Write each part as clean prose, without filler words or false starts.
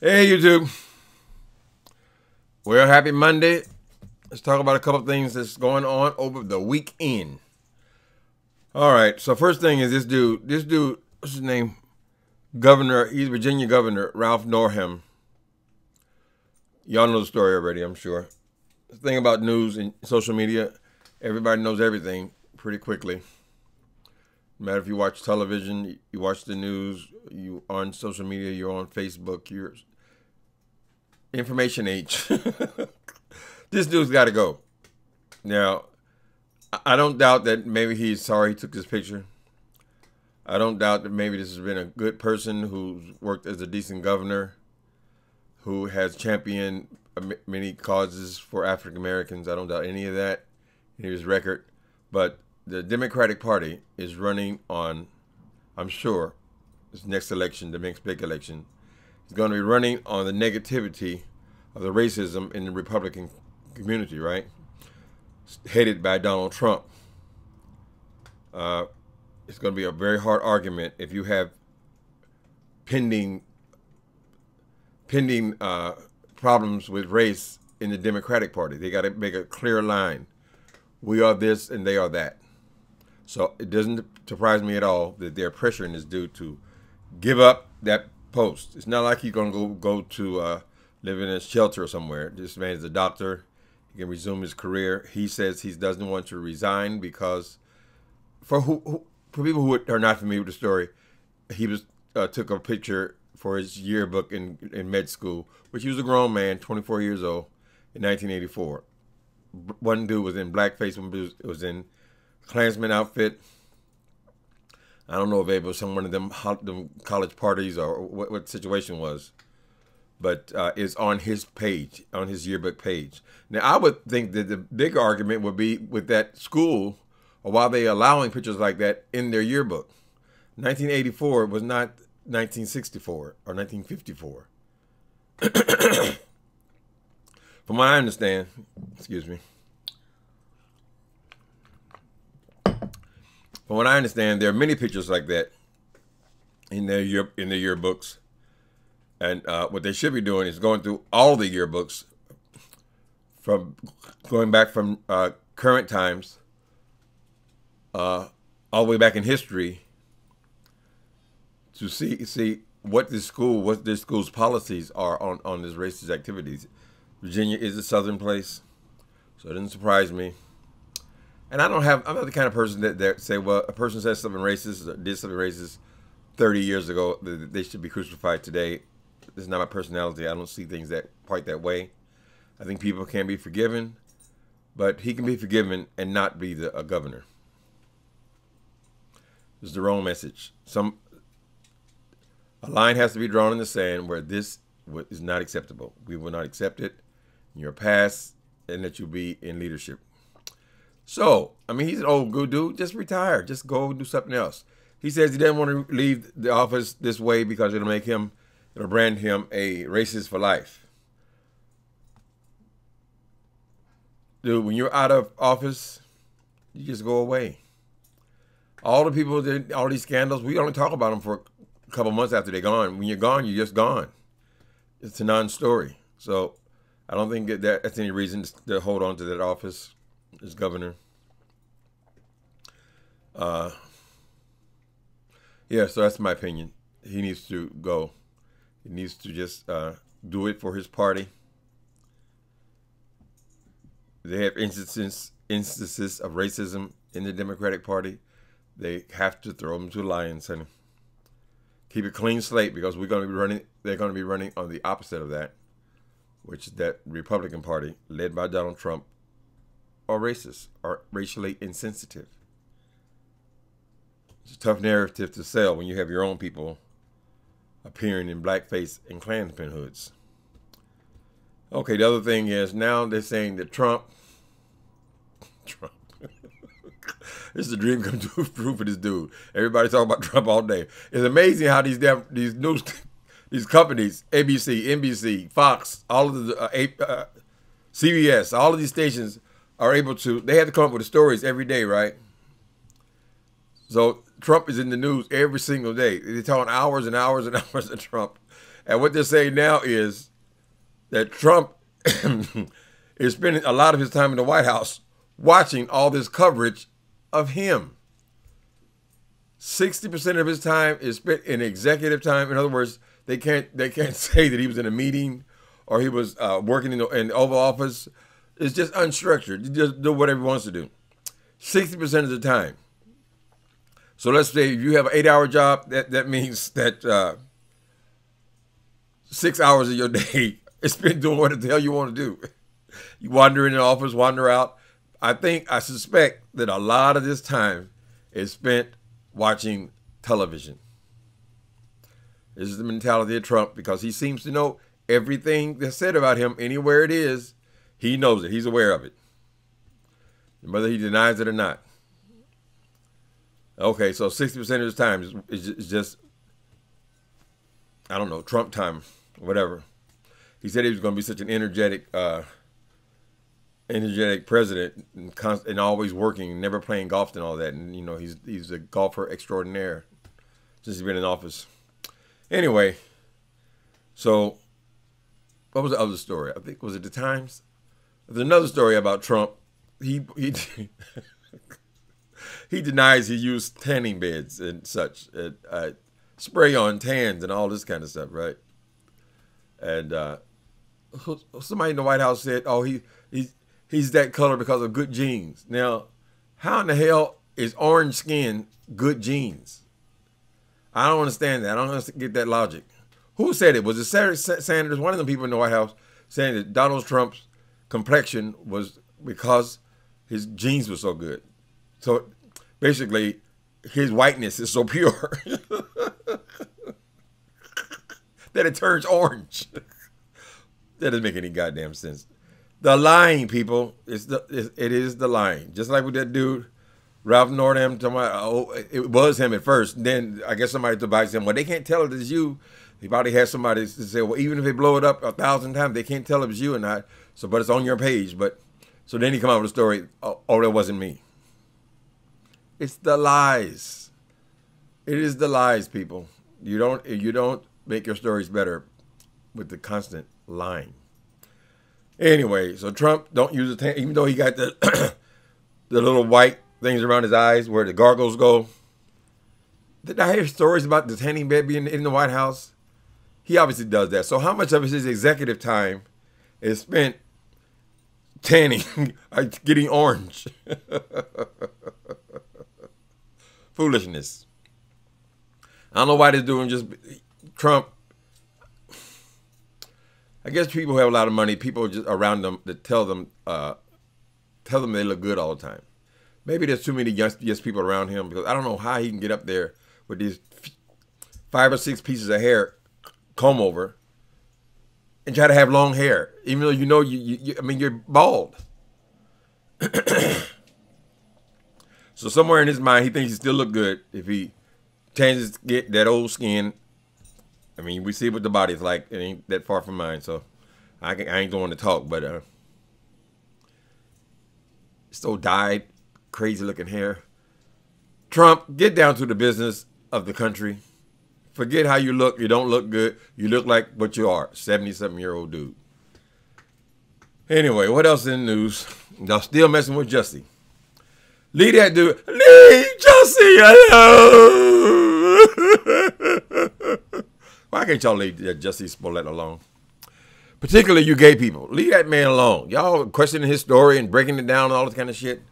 Hey YouTube. Well, happy Monday. Let's talk about a couple of things that's going on over the weekend. All right, so first thing is this dude, what's his name? Governor, he's Virginia Governor, Ralph Northam. Y'all know the story already, I'm sure. The thing about news and social media, everybody knows everything pretty quickly. No matter if you watch television, you watch the news, you on social media, you're on Facebook, you're information age. This dude's got to go. Now, I don't doubt that maybe he's sorry he took this picture. I don't doubt that maybe this has been a good person who's worked as a decent governor, who has championed many causes for African Americans. I don't doubt any of that in his record. But the Democratic Party is running on, I'm sure, this next election, the next big election, is going to be running on the negativity of the racism in the Republican community, right? Headed by Donald Trump. It's going to be a very hard argument if you have pending problems with race in the Democratic Party. They got to make a clear line. We are this and they are that. So it doesn't surprise me at all that they're pressuring this dude to give up that post. It's not like he's going to go to live in a shelter or somewhere. This man is a doctor. He can resume his career. He says he doesn't want to resign because, for people who are not familiar with the story, he took a picture for his yearbook in med school, which he was a grown man, 24 years old, in 1984. One dude was in blackface, one dude was in Klansman outfit. I don't know if it was one of them college parties or what the situation was, but it's on his page, on his yearbook page. Now, I would think that the bigger argument would be with that school, or why they allowing pictures like that in their yearbook. 1984 was not 1964 or 1954. From what I understand, excuse me. From what I understand, there are many pictures like that in their yearbooks, and what they should be doing is going through all the yearbooks, from going back from current times, all the way back in history, to see what this school's policies are on this racist activities. Virginia is a southern place, so it doesn't surprise me. And I'm not the kind of person that say, well, a person says something racist or did something racist 30 years ago, they should be crucified today. This is not my personality. I don't see things quite that way. I think people can be forgiven, but he can be forgiven and not be a governor. This is the wrong message. A line has to be drawn in the sand where this is not acceptable. We will not accept it in your past and that you be in leadership. So, I mean, he's an old good dude. Just retire. Just go do something else. He says he doesn't want to leave the office this way because it'll brand him a racist for life. Dude, when you're out of office, you just go away. All the people that all these scandals, we only talk about them for a couple months after they're gone. When you're gone, you're just gone. It's a non-story. So I don't think that's any reason to hold on to that office as governor. Yeah, so that's my opinion. He needs to go. He needs to just do it for his party. They have instances of racism in the Democratic Party. They have to throw them to the lions, honey. Keep a clean slate, because they're going to be running on the opposite of that, which is that Republican Party led by Donald Trump are racist or racially insensitive. It's a tough narrative to sell when you have your own people appearing in blackface and Klansman hoods. Okay, the other thing is now they're saying that Trump, this is a dream come true for this dude. Everybody talking about Trump all day. It's amazing how these companies, ABC, NBC, Fox, all of the CBS, all of these stations are able to. They have to come up with the stories every day, right? So Trump is in the news every single day. They're talking hours and hours and hours of Trump. And what they're saying now is that Trump is spending a lot of his time in the White House watching all this coverage of him. 60% of his time is spent in executive time. In other words, they can't say that he was in a meeting or he was working in the Oval Office. It's just unstructured. You just do whatever he wants to do. 60% of the time. So let's say if you have an 8-hour job, that means that 6 hours of your day is spent doing what the hell you want to do. You wander in the office, wander out. I suspect that a lot of this time is spent watching television. This is the mentality of Trump because he seems to know everything that's said about him anywhere it is. He knows it. He's aware of it. Whether he denies it or not. Okay, so 60% of his time is just, I don't know, Trump time, whatever. He said he was going to be such an energetic president and always working, never playing golf and all that. And, you know, he's a golfer extraordinaire since he's been in office. Anyway, so what was the other story? I think, was it the Times? There's another story about Trump. He he denies he used tanning beds and such, spray on tans and all this kind of stuff, right? And somebody in the White House said, "Oh, he's that color because of good genes." Now, how in the hell is orange skin good genes? I don't understand that. I don't get that logic. Who said it? Was it Sanders, one of the people in the White House, saying that Donald Trump's complexion was because his genes were so good? So basically, his whiteness is so pure that it turns orange. That doesn't make any goddamn sense. The lying, people, it is the lying. Just like with that dude, Ralph Northam, talking about, oh, it was him at first. And then I guess somebody advised him, well, they can't tell it it's you. He probably had somebody to say, well, even if they blow it up 1,000 times, they can't tell if it's you or not. So, but it's on your page. But so then he come out with a story, oh, that wasn't me. It's the lies. It is the lies, people. You don't make your stories better with the constant lying. Anyway, so Trump don't use a even though he got the the little white things around his eyes where the gargles go. Did I hear stories about the tanning bed being in the White House? He obviously does that. So how much of his executive time is spent tanning, getting orange? Foolishness. I don't know why they're doing just Trump. I guess people who have a lot of money, people just around them that tell them they look good all the time. Maybe there's too many yes people around him because I don't know how he can get up there with these 5 or 6 pieces of hair comb over and try to have long hair, even though you know I mean you're bald. So somewhere in his mind, he thinks he still look good if he changes to get that old skin. I mean, we see what the body's like. It ain't that far from mine, so I ain't going to talk. But so dyed, crazy-looking hair. Trump, get down to the business of the country. Forget how you look. You don't look good. You look like what you are, 70-something-year-old dude. Anyway, what else in the news? Y'all still messing with Jussie. Leave that dude. Leave Jussie alone. Why can't y'all leave Jussie Smollett alone? Particularly you gay people. Leave that man alone. Y'all questioning his story and breaking it down and all this kind of shit.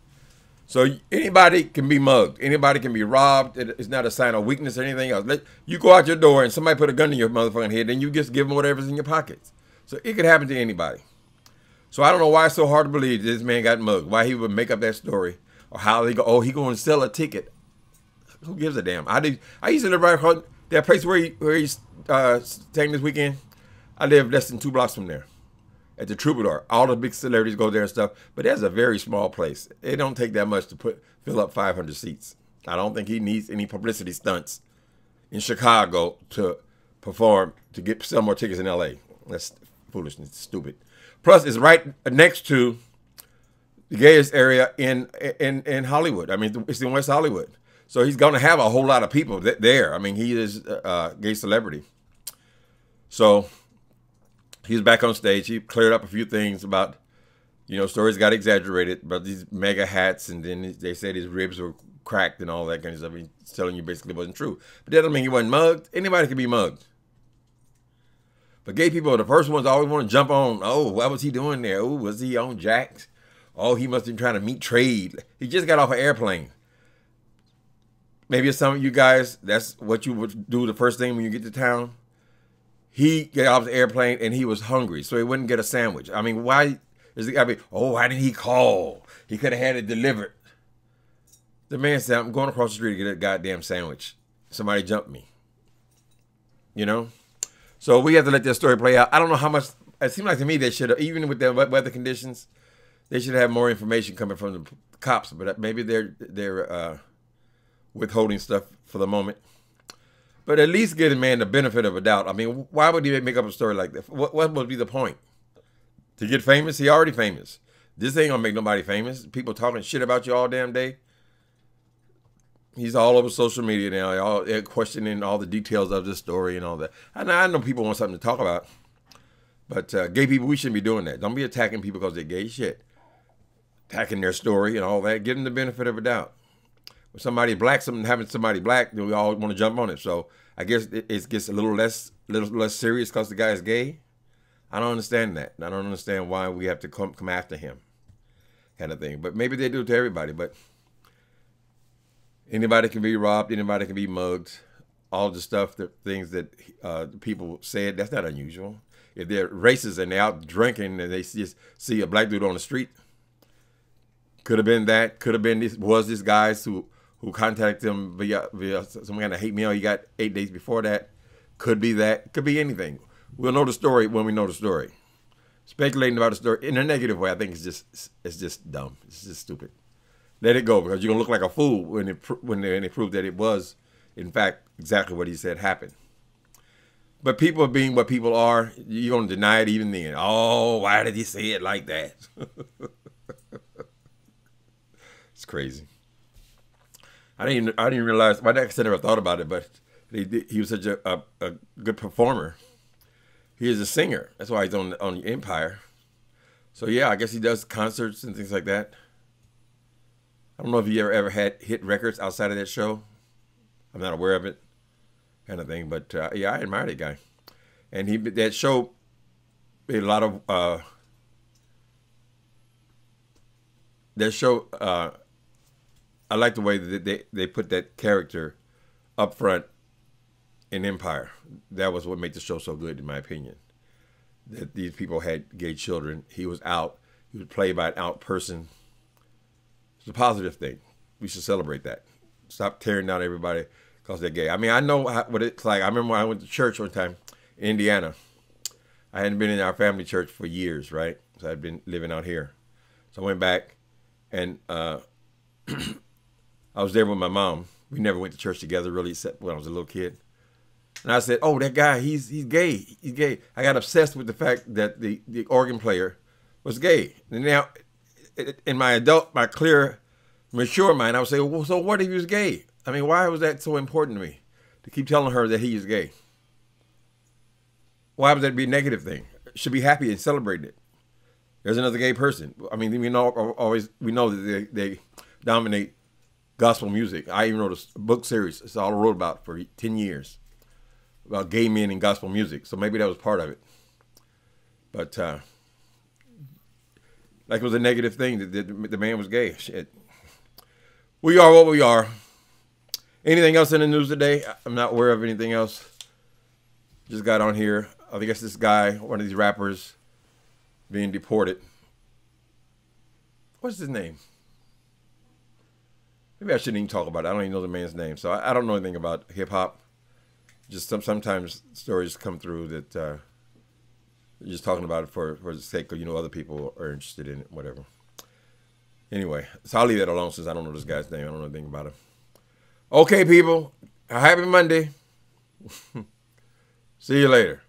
So anybody can be mugged. Anybody can be robbed. It's not a sign of weakness or anything else. You go out your door and somebody put a gun in your motherfucking head, then you just give them whatever's in your pockets. So it could happen to anybody. So I don't know why it's so hard to believe this man got mugged. Why he would make up that story. Or how they go, oh, he going to sell a ticket. Who gives a damn? I used to live right across that place where he's staying this weekend. I live less than 2 blocks from there. At the Troubadour. All the big celebrities go there and stuff. But that's a very small place. It don't take that much to fill up 500 seats. I don't think he needs any publicity stunts in Chicago to perform, to sell more tickets in L.A. That's foolishness. It's stupid. Plus, it's right next to the gayest area in Hollywood. I mean, it's in West Hollywood. So he's going to have a whole lot of people there. I mean, he is a gay celebrity. So he's back on stage. He cleared up a few things about, stories got exaggerated about these mega hats, and then they said his ribs were cracked and all that kind of stuff. He's telling you basically it wasn't true. But that doesn't mean he wasn't mugged. Anybody can be mugged. But gay people are the first ones always want to jump on. Oh, what was he doing there? Oh, was he on jacks? Oh, he must have been trying to meet trade. He just got off an airplane. Maybe some of you guys, that's what you would do the first thing when you get to town. He got off the airplane and he was hungry, so he wouldn't get a sandwich. I mean, why is it gotta be, oh, why didn't he call? He could have had it delivered. The man said, I'm going across the street to get a goddamn sandwich. Somebody jumped me. So we have to let that story play out. I don't know how much, it seems like to me they should have, even with the weather conditions, they should have more information coming from the cops, but maybe they're withholding stuff for the moment. But at least give the man the benefit of a doubt. I mean, why would he make up a story like that? What would be the point? To get famous? He already famous. This ain't gonna make nobody famous. People talking shit about you all damn day. He's all over social media now. They're questioning all the details of this story and all that. And I know people want something to talk about. But gay people, we shouldn't be doing that. Don't be attacking people because they're gay. Shit. Attacking their story and all that. Give them the benefit of a doubt. When somebody black, having somebody black, then we all want to jump on it. So I guess it gets a little less serious because the guy is gay. I don't understand that. I don't understand why we have to come after him, kind of thing. But maybe they do it to everybody. But anybody can be robbed. Anybody can be mugged. All the stuff, the things that people said, that's not unusual. If they're racist and they're out drinking and they just see a black dude on the street, could have been that. Could have been this. Was this guys who contacted him via some kind of hate mail he got 8 days before that. Could be that. Could be anything. We'll know the story when we know the story. Speculating about the story in a negative way, I think it's just dumb. It's just stupid. Let it go, because you're gonna look like a fool when they prove that it was, in fact, exactly what he said happened. But people being what people are, you're gonna deny it even then. Oh, why did he say it like that? It's crazy. I didn't realize. My dad never thought about it, but he was such a good performer. He is a singer. That's why he's on the Empire. So yeah, I guess he does concerts and things like that. I don't know if he ever had hit records outside of that show. I'm not aware of it, kind of thing. But yeah, I admire that guy. And that show made a lot of I like the way that they put that character up front in Empire. That was what made the show so good, in my opinion. That these people had gay children. He was out. He was played by an out person. It's a positive thing. We should celebrate that. Stop tearing down everybody because they're gay. I mean, I know what it's like. I remember when I went to church one time in Indiana. I hadn't been in our family church for years, right? So I'd been living out here. So I went back and I was there with my mom. We never went to church together, really, except when I was a little kid. And I said, oh, that guy, he's gay. He's gay. I got obsessed with the fact that the organ player was gay. And now, in my clear, mature mind, I would say, well, so what if he was gay? I mean, why was that so important to me? To keep telling her that he is gay? Why would that be a negative thing? Should be happy and celebrate it. There's another gay person. I mean, we know that they dominate gospel music. I even wrote a book series. It's all I wrote about for 10 years. About gay men in gospel music. So maybe that was part of it. But like it was a negative thing that the man was gay. Shit. We are what we are. Anything else in the news today? I'm not aware of anything else. Just got on here. I guess this guy, one of these rappers, being deported. What's his name? Maybe I shouldn't even talk about it. I don't even know the man's name. So I don't know anything about hip hop. Just sometimes stories come through that you're just talking about it for the sake of, other people are interested in it, whatever. Anyway, so I'll leave that alone since I don't know this guy's name. I don't know anything about him. Okay, people. Happy Monday. See you later.